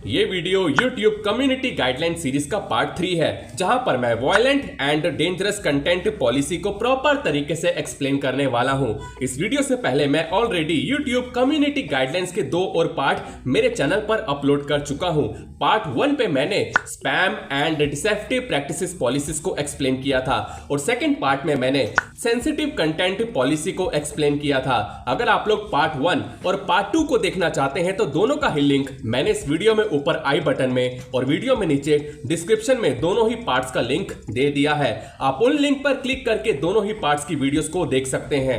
ये video YouTube community guideline series का part 3 है, जहां पर मैं violent and dangerous content policy को प्रॉपर तरीके से एक्सप्लेन करने वाला हूं। इस वीडियो से पहले मैं ऑलरेडी YouTube कम्युनिटी गाइडलाइंस के 2 और पार्ट मेरे चैनल पर अपलोड कर चुका हूं। पार्ट 1 पे मैंने spam and deceptive practices policies को एक्सप्लेन किया था और सेकंड पार्ट में मैंने सेंसिटिव कंटेंट पॉलिसी को एक्सप्लेन किया था। अगर आप लोग पार्ट 1 और पार्ट 2 को देखना चाहते हैं तो दोनों का ही लिंक मैंने इस वीडियो में ऊपर आई बटन में और वीडियो में नीचे डिस्क्रिप्शन में दोनों ही पार्ट्स का लिंक दे दिया है। आप उन लिंक पर क्लिक करके दोनों ही पार्ट्स की वीडियोस को देख सकते हैं।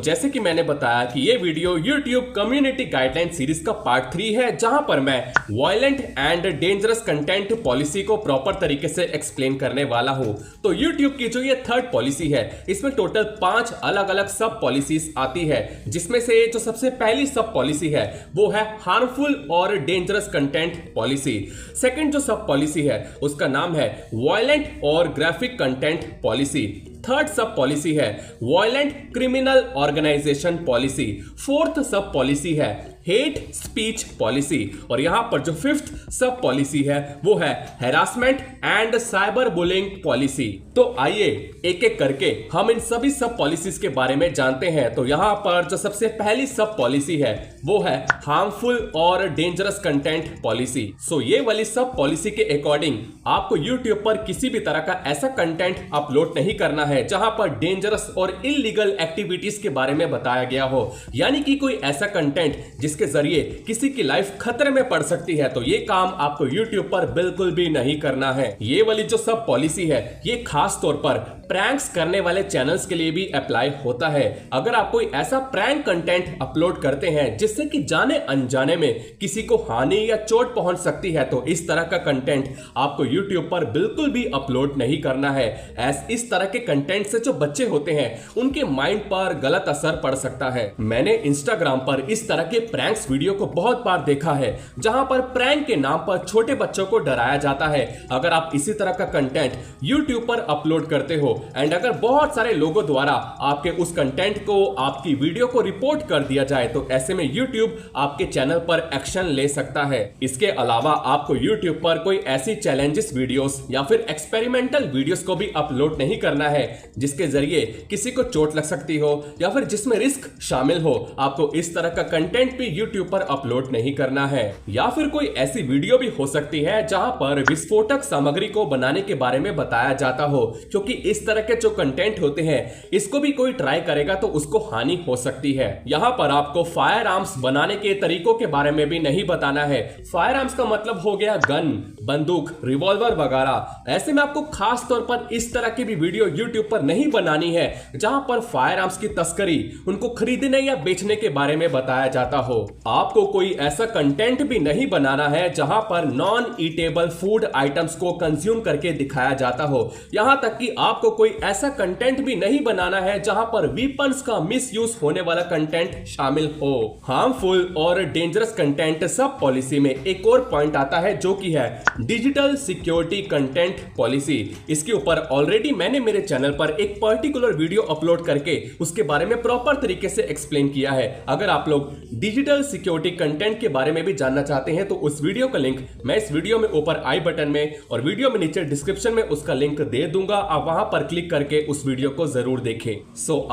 जैसे कि मैंने बताया कि ये video YouTube community guideline series का पार्ट 3 है, जहां पर मैं violent and dangerous content policy को प्रॉपर तरीके से एक्सप्लेन करने वाला हूं। तो YouTube की जो ये थर्ड पॉलिसी है, इसमें टोटल 5 अलग अलग सब पॉलिसीज आती है, जिसमें से जो सबसे पहली सब पॉलिसी है वो है हार्मफुल और डेंजरस कंटेंट पॉलिसी। सेकंड जो सब पॉलिसी है उसका नाम है वायलेंट और graphic content policy. Third sub policy है violent criminal organisation policy. Fourth sub policy है हेट स्पीच पॉलिसी और यहां पर जो फिफ्थ सब पॉलिसी है वो है harassment and cyber bullying policy. तो आइए एक एक करके हम इन सभी सब पॉलिसीज के बारे में जानते हैं। तो यहां पर जो सबसे पहली सब पॉलिसी है वो है हार्मफुल और डेंजरस कंटेंट पॉलिसी। ये वाली सब पॉलिसी के अकॉर्डिंग आपको YouTube पर किसी भी तरह का ऐसा कंटेंट अपलोड नहीं करना है जहां पर डेंजरस और इलीगल एक्टिविटीज के बारे में बताया गया हो, यानी कि कोई ऐसा कंटेंट जिसके जरिए किसी की लाइफ खतरे में पड़ सकती है। तो ये काम आपको YouTube पर बिल्कुल भी नहीं करना है। ये वाली जो सब पॉलिसी है ये खास तौर पर प्रैंक्स करने वाले चैनल्स के लिए भी अप्लाई होता है। अगर आप कोई ऐसा प्रैंक कंटेंट अपलोड करते हैं जिससे कि जाने अनजाने में किसी को हानि या चोट पहुंच सकती है, तो इस तरह का कंटेंट आपको YouTube पर बिल्कुल भी अपलोड नहीं करना है। इस तरह के कंटेंट से जो बच्चे होते हैं उनके माइंड पर गलत असर पड़ सकता है। मैंने Instagram पर इस तरह के प्रैंक्स वीडियो को बहुत बार देखा है, जहां पर प्रैंक के नाम पर छोटे बच्चों को डराया जाता है। अगर आप इसी तरह का कंटेंट YouTube पर अपलोड करते हो एंड अगर बहुत सारे लोगों द्वारा आपके उस कंटेंट को, आपकी वीडियो को रिपोर्ट कर दिया जाए, तो ऐसे में YouTube आपके चैनल पर एक्शन ले सकता है। इसके अलावा आपको YouTube पर कोई ऐसी चैलेंजेस वीडियोस या फिर एक्सपेरिमेंटल वीडियोस को भी अपलोड नहीं करना है जिसके जरिए किसी को चोट लग सकती हो या फिर जिसमें रिस्क शामिल हो। आपको इस तरह का कंटेंट भी YouTube पर अपलोड नहीं करना है। या फिर कोई ऐसी वीडियो भी हो सकती है जहां पर विस्फोटक सामग्री को बनाने के बारे में बताया जाता हो, क्योंकि इस तरह के जो कंटेंट होते हैं इसको भी कोई ट्राई करेगा तो उसको हानि हो सकती है। यहां पर आपको फायर आर्म्स बनाने के तरीकों के बारे में भी नहीं बताना है। फायर आर्म्स का मतलब हो गया गन, बंदूक, रिवॉल्वर वगैरह। ऐसे में आपको खास तौर पर इस तरह की भी वीडियो YouTube पर नहीं बनानी है जहां पर फायर आर्म्स की तस्करी, उनको खरीदने या बेचने के बारे में बताया जाता हो। आपको कोई ऐसा कंटेंट भी नहीं बनाना है जहां पर नॉन ईटेबल फूड आइटम्स को कंज्यूम करके दिखाया जाता हो। यहां तक कि आपको कोई ऐसा कंटेंट भी नहीं बनाना है जहां पर वीपन्स का मिसयूज होने वाला कंटेंट शामिल हो। हार्मफुल और डेंजरस कंटेंट सब पॉलिसी में एक और पॉइंट आता है जो कि है डिजिटल सिक्योरिटी कंटेंट पॉलिसी। इसके ऊपर ऑलरेडी मैंने मेरे चैनल पर एक पर्टिकुलर वीडियो अपलोड करके उसके बारे में प्रॉपर तरीके से एक्सप्लेन किया है। अगर आप लोग डिजिटल सिक्योरिटी कंटेंट के बारे में भी जानना चाहते हैं तो उस वीडियो का लिंक मैं इस वीडियो में ऊपर आई बटन में और वीडियो में नीचे डिस्क्रिप्शन में उसका लिंक दे दूंगा। आप वहां पर क्लिक करके उस वीडियो को जरूर देखें।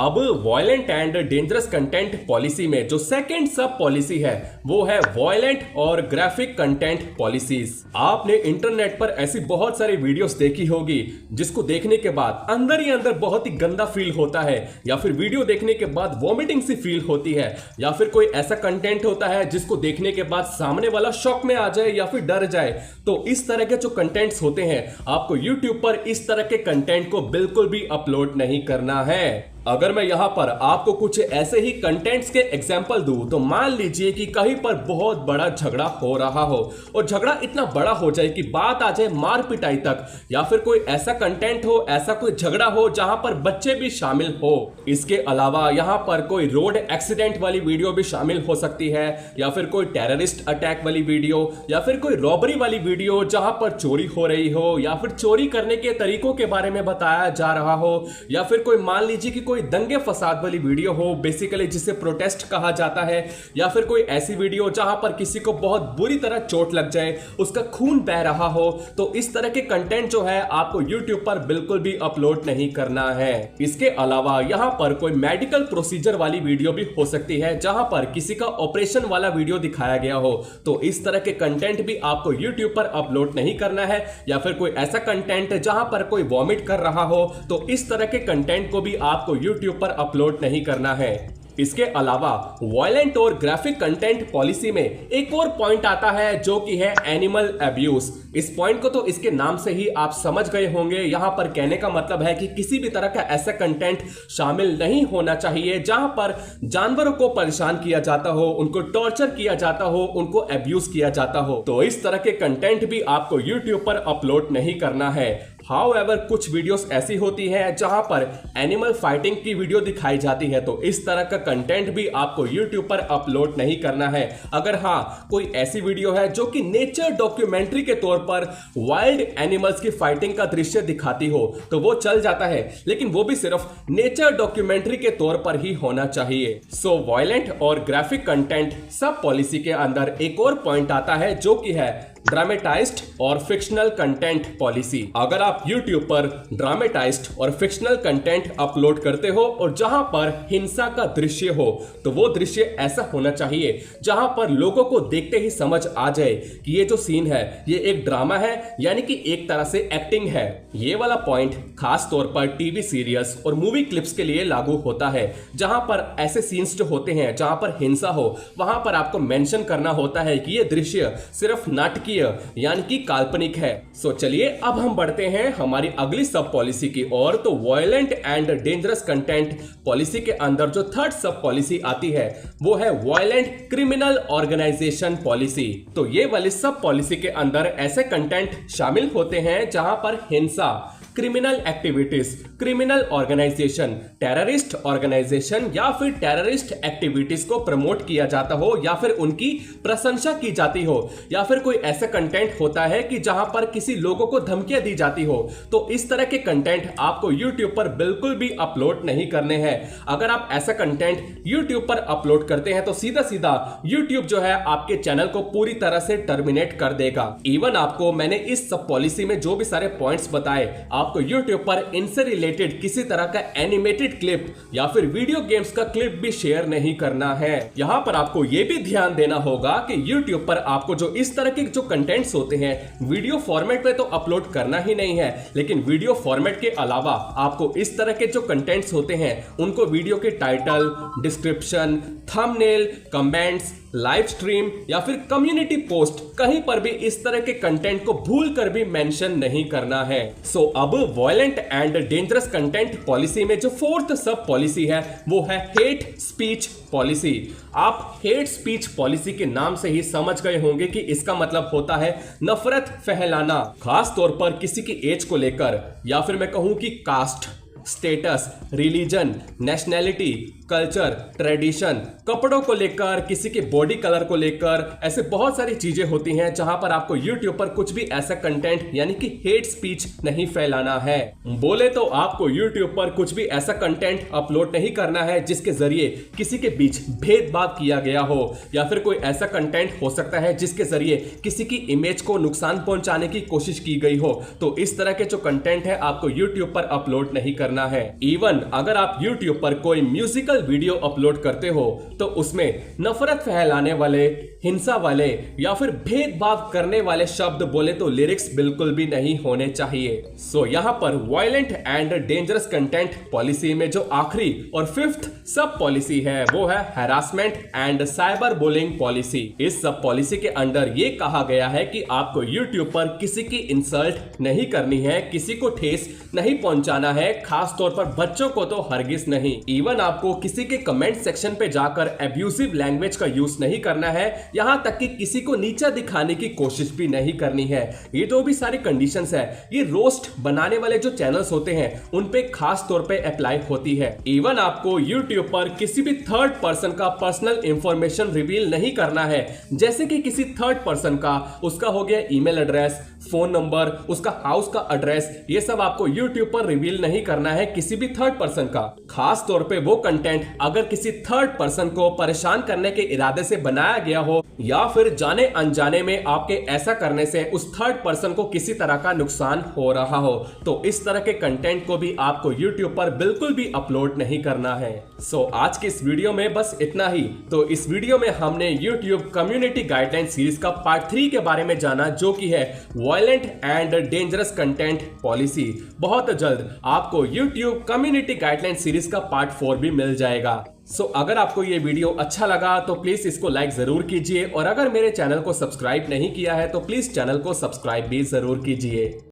अब violent and dangerous content policy में जो सेकंड सब पॉलिसी है वो है वायलेंट और ग्राफिक कंटेंट पॉलिसीज। आपने इंटरनेट पर ऐसी बहुत सारी वीडियोस देखी होगी जिसको देखने के बाद अंदर ही अंदर बहुत ही गंदा फील होता है, या फिर वीडियो देखने के बाद वॉमिटिंग सी फील होती है, या फिर कोई ऐसा कंटेंट होता है जिसको देखने के बाद सामने वाला शॉक में आ जाए या फिर डर जाए। तो इस तरह के जो कंटेंट्स होते हैं आपको YouTube पर इस तरह के कंटेंट को बिल्कुल भी अपलोड नहीं करना है। अगर मैं यहां पर आपको कुछ ऐसे ही कंटेंट्स के एग्जाम्पल दूं तो मान लीजिए कि कहीं पर बहुत बड़ा झगड़ा हो रहा हो और झगड़ा इतना बड़ा हो जाए कि बात आ जाए मार पिटाई तक, या फिर कोई ऐसा कंटेंट हो, ऐसा कोई झगड़ा हो जहां पर बच्चे भी शामिल हो। इसके अलावा यहां पर कोई रोड एक्सीडेंट वाली वीडियो भी शामिल हो सकती है, या फिर कोई टेररिस्ट अटैक वाली वीडियो, या फिर कोई रॉबरी वाली वीडियो जहां पर चोरी हो रही हो या फिर चोरी करने के तरीकों के बारे में बताया जा रहा हो, या फिर कोई मान लीजिए कि कोई दंगे फसाद वाली वीडियो हो, बेसिकली जिसे प्रोटेस्ट कहा जाता है, या फिर कोई ऐसी वीडियो जहां पर किसी को बहुत बुरी तरह चोट लग जाए, उसका खून बह रहा हो, तो इस तरह के कंटेंट जो है आपको YouTube पर बिल्कुल भी अपलोड नहीं करना है। इसके अलावा यहां पर कोई मेडिकल प्रोसीजर वाली वीडियो भी हो सकती है जहां पर किसी का ऑपरेशन वाला वीडियो दिखाया गया हो, तो इस तरह के कंटेंट भी आपको YouTube पर अपलोड नहीं करना है। या फिर कोई ऐसा कंटेंट जहां पर कोई वॉमिट कर रहा हो, तो इस तरह के कंटेंट को भी आपको YouTube पर अपलोड नहीं करना है। इसके अलावा वायलेंट और ग्राफिक कंटेंट पॉलिसी में एक और पॉइंट आता है जो कि है एनिमल अब्यूज। इस पॉइंट को तो इसके नाम से ही आप समझ गए होंगे। यहां पर कहने का मतलब है कि किसी भी तरह का ऐसा कंटेंट शामिल नहीं होना चाहिए जहां पर जानवरों को परेशान किया जाता हो, उनको टॉर्चर किया जाता हो, उनको अब्यूज किया जाता हो, तो इस तरह के कंटेंट भी आपको YouTube पर अपलोड नहीं करना है। हाउएवर कुछ वीडियोस ऐसी होती है जहां पर एनिमल फाइटिंग की वीडियो दिखाई जाती है, तो इस तरह का कंटेंट भी आपको YouTube पर अपलोड नहीं करना है। अगर हाँ कोई ऐसी वीडियो है जो कि नेचर डॉक्यूमेंट्री के तौर पर वाइल्ड एनिमल्स की फाइटिंग का दृश्य दिखाती हो, तो वो चल जाता है, लेकिन वो भी सिर्फ नेचर डॉक्यूमेंट्री के तौर पर ही होना चाहिए। सो वायलेंट और ग्राफिक कंटेंट सब पॉलिसी के अंदर एक और पॉइंट आता है जो कि है ड्रामेटाइज्ड और फिक्शनल कंटेंट पॉलिसी। अगर आप YouTube पर ड्रामेटाइज्ड और फिक्शनल कंटेंट अपलोड करते हो और जहां पर हिंसा का दृश्य हो, तो वो दृश्य ऐसा होना चाहिए जहां पर लोगों को देखते ही समझ आ जाए कि ये जो सीन है ये एक ड्रामा है, यानी कि एक तरह से एक्टिंग है। ये वाला पॉइंट खास तौर पर टीवी सीरियल्स और मूवी क्लिप्स के लिए लागू होता है, जहां पर ऐसे सीन्स जो होते हैं जहां पर हिंसा हो, वहां पर आपको मेंशन करना होता है कि ये दृश्य सिर्फ नाटकीय यानी कि काल्पनिक है। सो चलिए अब हम बढ़ते हैं हमारी अगली सब पॉलिसी की ओर। तो violent and dangerous content policy के अंदर जो थर्ड सब पॉलिसी आती है वो है वायलेंट क्रिमिनल ऑर्गेनाइजेशन पॉलिसी। तो ये वाली सब पॉलिसी के अंदर ऐसे कंटेंट शामिल होते हैं जहां पर हिंसा, criminal activities, criminal organisation, terrorist organisation या फिर टेररिस्ट एक्टिविटीज को प्रमोट किया जाता हो या फिर उनकी प्रशंसा की जाती हो, या फिर कोई ऐसा कंटेंट होता है कि जहां पर किसी लोगों को धमकियां दी जाती हो, तो इस तरह के कंटेंट आपको YouTube पर बिल्कुल भी अपलोड नहीं करने हैं। अगर आप ऐसा कंटेंट YouTube पर अपलोड करते हैं तो सीधा सीधा YouTube जो है आपके चैनल को पूरी तरह से टर्मिनेट कर देगा। इवन आपको मैंने इस सब पॉलिसी में जो भी सारे पॉइंट्स बताए, आपको YouTube पर इनसे रिलेटेड किसी तरह का एनिमेटेड क्लिप या फिर वीडियो गेम्स का क्लिप भी शेयर नहीं करना है। यहाँ पर आपको यह भी ध्यान देना होगा कि YouTube पर आपको जो इस तरह के जो कंटेंट्स होते हैं वीडियो फॉर्मेट में तो अपलोड करना ही नहीं है, लेकिन वीडियो फॉर्मेट के अलावा आपको इस तरह के जो कंटेंट्स होते हैं उनको वीडियो के title, description, thumbnail, comments, live stream या फिर कम्युनिटी पोस्ट, कहीं पर भी इस तरह के कंटेंट को भूल कर भी मेंशन नहीं करना है। सो अब violent and dangerous content policy में जो फोर्थ सब पॉलिसी है वो है हेट स्पीच पॉलिसी। आप हेट स्पीच पॉलिसी के नाम से ही समझ गए होंगे कि इसका मतलब होता है नफरत फैलाना, खास तौर पर किसी की एज को लेकर, या फिर मैं कहूं कि caste, status, religion, nationality, culture, tradition, कपड़ों को लेकर, किसी के बॉडी कलर को लेकर, ऐसे बहुत सारी चीजें होती हैं जहां पर आपको YouTube पर कुछ भी ऐसा कंटेंट यानी कि हेट स्पीच नहीं फैलाना है। बोले तो आपको YouTube पर कुछ भी ऐसा कंटेंट अपलोड नहीं करना है जिसके जरिए किसी के बीच भेदभाव किया गया हो, या फिर कोई ऐसा कंटेंट हो सकता है जिसके जरिए किसी की इमेज को नुकसान पहुंचाने की कोशिश की गई हो, तो इस तरह के जो कंटेंट है आपको YouTube पर अपलोड नहीं करना है। इवन अगर आप YouTube पर कोई म्यूजिकल वीडियो अपलोड करते हो तो उसमें नफरत फैलाने वाले, हिंसा वाले या फिर भेदभाव करने वाले शब्द बोले तो लिरिक्स बिल्कुल भी नहीं होने चाहिए। सो यहाँ पर violent and dangerous content policy में जो आखिरी और फिफ्थ सब पॉलिसी है वो है harassment and cyber bullying policy. इस सब पॉलिसी के अंदर ये कहा गया है कि आपको YouTube पर किसी की इंसल्ट नहीं करनी है, किसी को ठेस नहीं पहुंचाना है, खास तौर पर बच्चों को तो हरगिज नहीं। इवन आपको किसी के कमेंट सेक्शन पे जाकर एब्यूसिव लैंग्वेज का यूज नहीं करना है, यहां तक कि किसी को नीचा दिखाने की कोशिश भी नहीं करनी है। ये तो भी सारी कंडीशंस है, ये रोस्ट बनाने वाले जो चैनल्स होते हैं उन पे खास तौर पे अप्लाई होती है। इवन आपको यूट्यूब पर किसी भी थर्ड पर्सन का पर्सनल इंफॉर्मेशन रिवील नहीं करना है, जैसे कि किसी थर्ड पर्सन का उसका हो गया ईमेल एड्रेस, फोन नंबर, उसका हाउस का एड्रेस, ये सब आपको यूट्यूब पर रिवील नहीं करना है किसी भी थर्ड पर्सन का। खास तौर पे वो कंटेंट अगर किसी थर्ड पर्सन को परेशान करने के इरादे से बनाया गया हो या फिर जाने अनजाने में आपके ऐसा करने से उस थर्ड पर्सन को किसी तरह का नुकसान हो रहा हो, तो इस तरह के कंटेंट को भी आपको यूट्यूब पर बिल्कुल भी अपलोड नहीं करना है। सो आज की इस वीडियो में बस इतना ही। तो इस वीडियो में हमने यूट्यूब कम्युनिटी गाइडलाइन सीरीज का पार्ट 3 के बारे में जाना, जो कि है violent and dangerous content policy. बहुत जल्द आपको YouTube कम्युनिटी गाइडलाइन सीरीज का पार्ट 4 भी मिल जाएगा। सो अगर आपको ये वीडियो अच्छा लगा तो प्लीज इसको लाइक जरूर कीजिए, और अगर मेरे चैनल को सब्सक्राइब नहीं किया है तो प्लीज चैनल को सब्सक्राइब भी जरूर कीजिए।